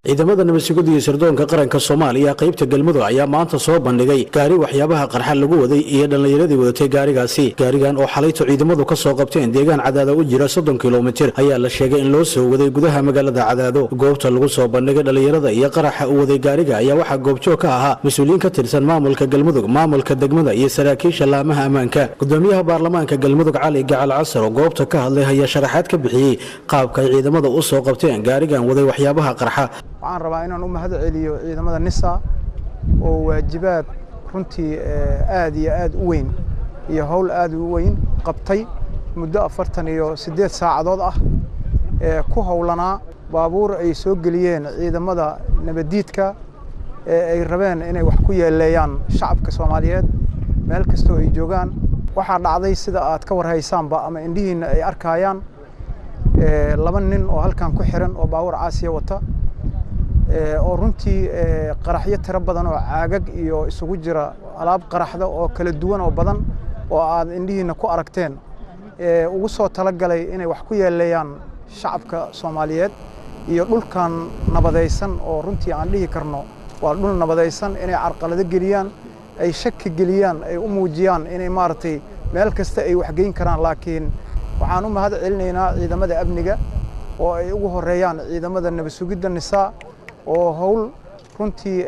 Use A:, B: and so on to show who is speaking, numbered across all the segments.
A: ciidamada nabadgelyada iyo sirdoonka qaranka Soomaaliya qaybta galmudug ayaa maanta soo bandhigay gaari waxyaabaha qarxa lagu waday iyo dhalinyaradii wadatay gaarigaasi. Gaarigan oo xalayto ciidamadu ka soo qabteen deegaan Cadaado u jira 30 kiiloomitir ayaa la sheegay in loo soo waday gudaha magaalada Cadaado. Goobta lagu soo bandhigay dhalinyarada iyo qaraxa u waday gaariga ayaa waxa goobjoog ka ahaa mas'uuliyiin ka tirsan maamulka galmudug, maamulka degmada iyo saraakiisha laamaha ammaanka. Gudoomiyaha baarlamaanka galmudug Cali Gacal Casar oo goobta ka hadlay ayaa sharaxaad ka bixiyay qaabka ay ciidamada u soo qabteen gaarigan waday waxyaabaha qarxa.
B: waxaan rabaa inaan u mahad celiyo ciidamada NISA oo waajibaad runtii aad iyo aad u weyn iyo hawl aad u weyn qabtay muddo 48 saacadood ah ku hawlanaa baabuur ay soo galiyeen ciidamada nabadiidka ay rabeen inay wax ku yeeleeyaan shacabka Soomaaliyeed meel kasta oo ay joogaan. waxa dhacday sida aad ka warhaysaanba ama indhihiina ay arkayaan laba nin oo halkan ku xiran oo baabuur caasiya wata oo runtii qaraxyo tiro badan oo caagag iyo isugu jira alaab qaraxda oo kala duwan oo badan oo aad indhihiina ku aragteen ugu soo talagalay inay wax ku yeeleeyaan shacabka Soomaaliyeed iyo dhulkan nabadaysan oo runtii aan dhihi karno waa dhul nabadaysan inay carqalad geliyaan ay shaki geliyaan ay u muujiyaan inay maartay meel kasta ay wax geyn karaan. laakiin waxaan u mahad celinaynaa ciidamada amniga oo ay ugu horeeyaan ciidamada nabadgelyada NISA oo hawl runtii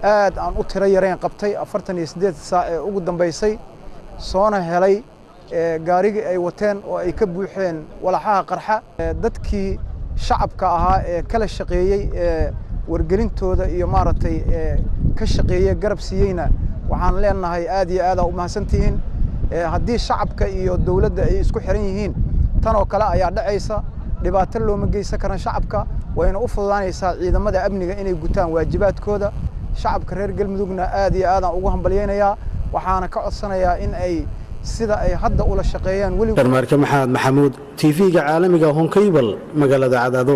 B: aad aan u tiro yareen qabtay 48 saac ee ugu dambeysay soona helay gaariga ay wateen oo ay ka buuxeen walaxaha qarxa. dadkii shacabka ahaa ee kala shaqeeyay wargelintooda iyo maartay ka shaqeeyay garab siiyayna waxaan leenahay aad iyo aad u mahadsantihiin. haddii shacabka iyo dawladda ay isku xiran yihiin tan oo kale ayaa dhacaysa dhibaato looma geysan karan shacabka wayna u fududaanaysaa ciidamada amniga inay gutaan waajibaadkooda. shacabka reer galmudugna aad iyo aad aan ugu hambalyeynaya waxaana ka codsanayaa in ay sida ay hadda ula shaqeeyaan wali
A: Maxamed Maxamuud TV-ga caalamiga Honkable magaalada Cadaado.